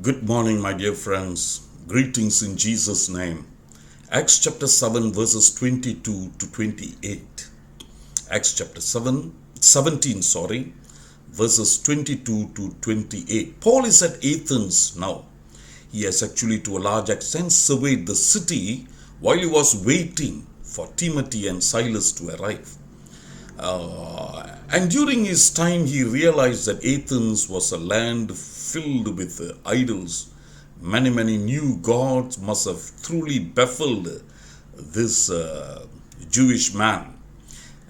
Good morning, my dear friends. Greetings in Jesus' name. Acts chapter 7, verses 22 to 28. Acts chapter 17, verses 22 to 28. Paul is at Athens now. He has actually to a large extent surveyed the city while he was waiting for Timothy and Silas to arrive. And during his time, he realized that Athens was a land filled with idols. Many new gods must have truly baffled this Jewish man.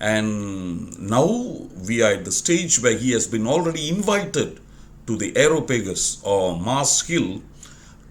And now we are at the stage where he has been already invited to the Areopagus or Mars Hill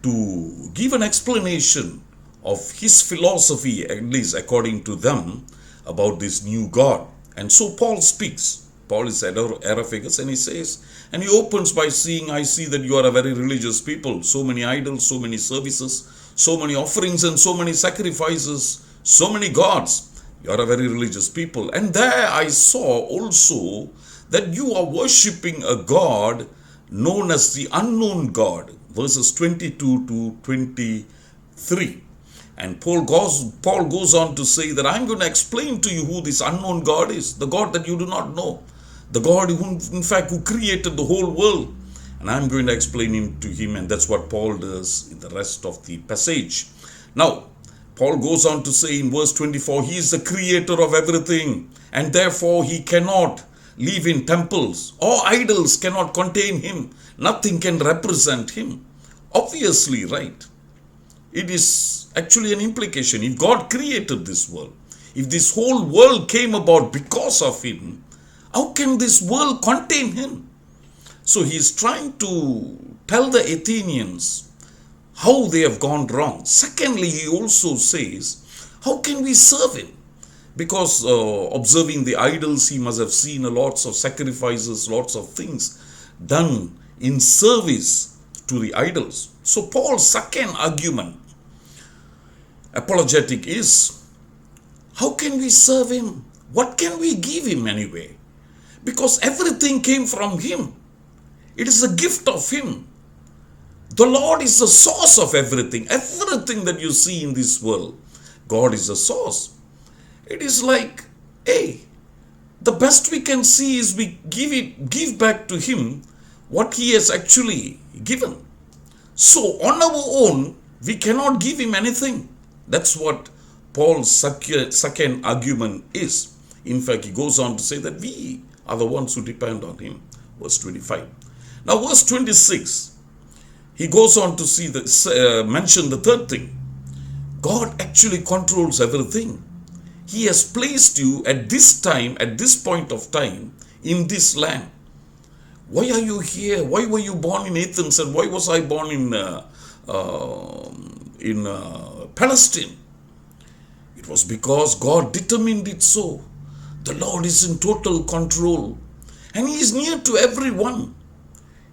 to give an explanation of his philosophy, at least according to them, about this new God. And so Paul speaks. Paul is at Areopagus and he says, and he opens by saying, I see that you are a very religious people. So many idols, so many services, so many offerings and so many sacrifices, so many gods. You are a very religious people. And there I saw also that you are worshipping a God known as the unknown God. Verses 22 to 23. And Paul goes on to say that I'm going to explain to you who this unknown God is, the God that you do not know, the God who created the whole world. And I'm going to explain him to him, and that's what Paul does in the rest of the passage. Now, Paul goes on to say in verse 24, he is the creator of everything, and therefore he cannot live in temples, or idols cannot contain him. Nothing can represent him. Obviously, right? It is actually an implication. If God created this world, if this whole world came about because of him, how can this world contain him? So he is trying to tell the Athenians how they have gone wrong. Secondly, he also says, how can we serve him? Because observing the idols, he must have seen lots of sacrifices, lots of things done in service to the idols. So Paul's second argument, apologetic, is how can we serve him? What can we give him anyway? Because everything came from him. It is a gift of him. The Lord is the source of everything. Everything that you see in this world, God is the source. It is like, hey, the best we can see is we give back to him what he has actually given. So on our own, we cannot give him anything. That's what Paul's second argument is. In fact, he goes on to say that we are the ones who depend on him. Verse 25. Now verse 26, he goes on to mention the third thing. God actually controls everything. He has placed you at this time, at this point of time, in this land. Why are you here? Why were you born in Athens, and why was I born in Palestine? It was because God determined it so. The Lord is in total control, and he is near to everyone.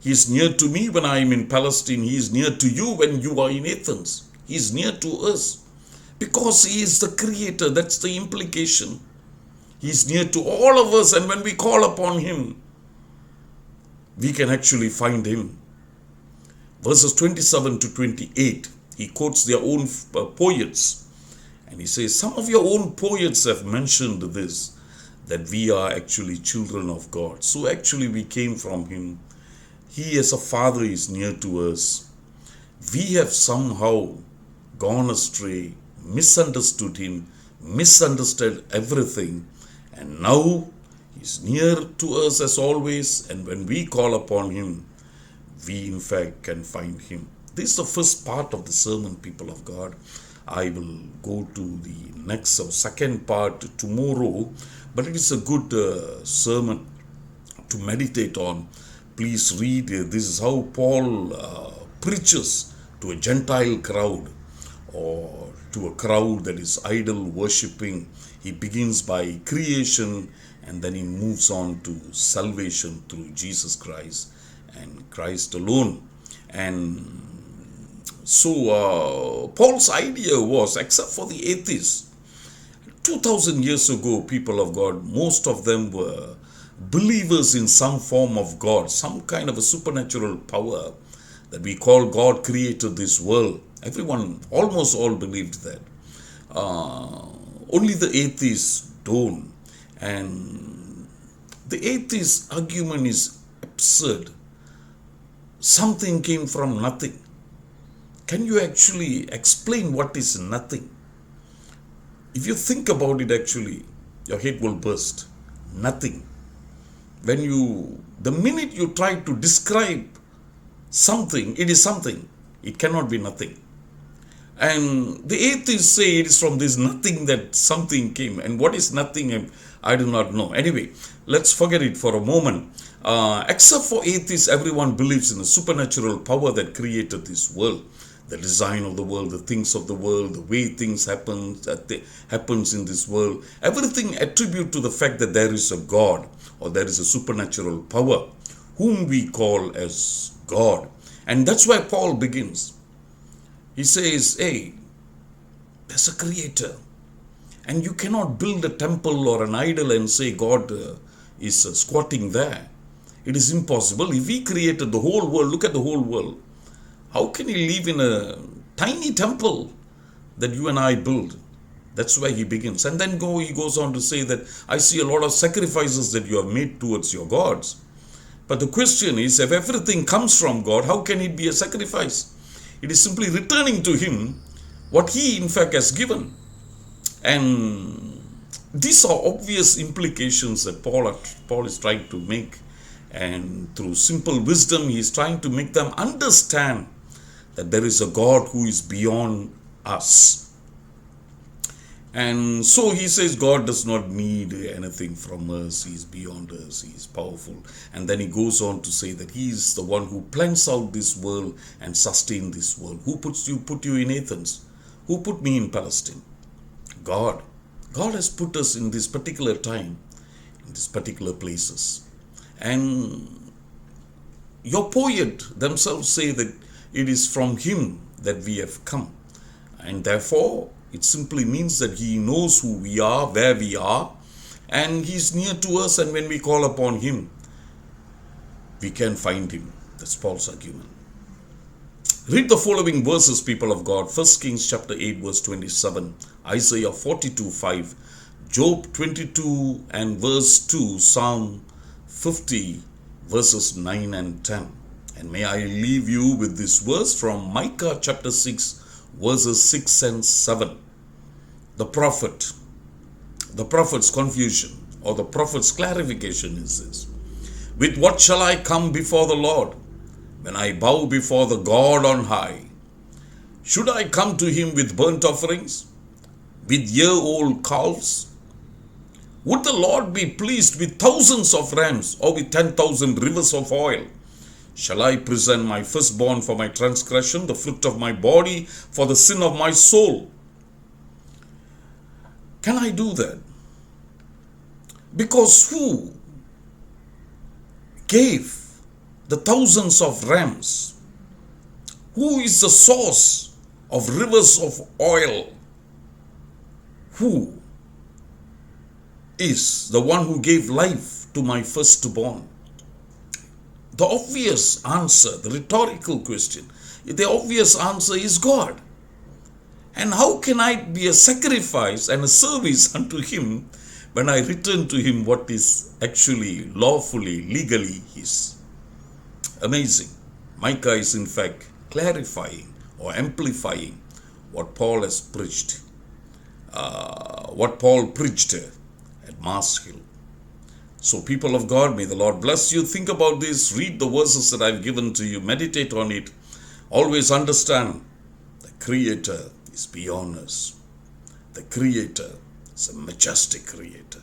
He is near to me when I am in Palestine. He is near to you when you are in Athens. He is near to us because he is the creator. That's the implication. He is near to all of us, and when we call upon him, we can actually find him. Verses 27 to 28, he quotes their own poets. And he says, some of your own poets have mentioned this, that we are actually children of God. So actually we came from him. He as a father is near to us. We have somehow gone astray, misunderstood him, misunderstood everything. And now he's near to us as always. And when we call upon him, we in fact can find him. This is the first part of the sermon, people of God. I will go to the next or second part tomorrow, but it is a good sermon to meditate on. Please read. This is how Paul preaches to a Gentile crowd, or to a crowd that is idol worshipping. He begins by creation, and then he moves on to salvation through Jesus Christ and Christ alone. And so Paul's idea was, except for the atheists, 2000 years ago, people of God, most of them were believers in some form of God, some kind of a supernatural power that we call God created this world. Everyone, almost all believed that. Only the atheists don't. And the atheist argument is absurd. Something came from nothing. Can you actually explain what is nothing? If you think about it, actually, your head will burst. Nothing. The minute you try to describe something, it is something. It cannot be nothing. And the atheists say it is from this nothing that something came. And what is nothing, I do not know. Anyway, let's forget it for a moment. Except for atheists, everyone believes in a supernatural power that created this world. The design of the world, the things of the world, the way things happens in this world. Everything attribute to the fact that there is a God or there is a supernatural power whom we call as God. And that's why Paul begins. He says, hey, there's a creator. And you cannot build a temple or an idol and say God is squatting there. It is impossible. If he created the whole world, look at the whole world. How can he live in a tiny temple that you and I build? That's why he begins. And then he goes on to say that I see a lot of sacrifices that you have made towards your gods. But the question is, if everything comes from God, how can it be a sacrifice? It is simply returning to him what he in fact has given. And these are obvious implications that Paul is trying to make. And through simple wisdom, he is trying to make them understand that there is a God who is beyond us. And so he says God does not need anything from us. He is beyond us. He is powerful. And then he goes on to say that he is the one who plans out this world and sustains this world. Who put you in Athens? Who put me in Palestine? God. God has put us in this particular time, in these particular places. And your poet themselves say that it is from him that we have come. And therefore, it simply means that he knows who we are, where we are, and he's near to us, and when we call upon him, we can find him. That's Paul's argument. Read the following verses, people of God. 1 Kings chapter 8, verse 27, Isaiah 42:5, Job 22 and verse 2, Psalm 50, verses 9 and 10. And may I leave you with this verse from Micah chapter 6, verses 6 and 7. The prophet's confusion or the prophet's clarification is this. With what shall I come before the Lord when I bow before the God on high? Should I come to him with burnt offerings, with year-old calves? Would the Lord be pleased with thousands of rams or with 10,000 rivers of oil? Shall I present my firstborn for my transgression, the fruit of my body for the sin of my soul? Can I do that? Because who gave the thousands of rams? Who is the source of rivers of oil? Who is the one who gave life to my firstborn? The obvious answer, the rhetorical question, the obvious answer is God. And how can I be a sacrifice and a service unto him when I return to him what is actually lawfully, legally his? Amazing. Micah is in fact clarifying or amplifying what Paul has preached, what Paul preached at Mars Hill. So people of God, may the Lord bless you. Think about this. Read the verses that I've given to you. Meditate on it. Always understand the Creator is beyond us. The Creator is a majestic Creator.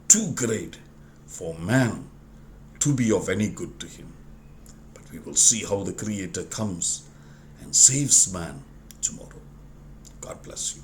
Too great for man to be of any good to him. But we will see how the Creator comes and saves man tomorrow. God bless you.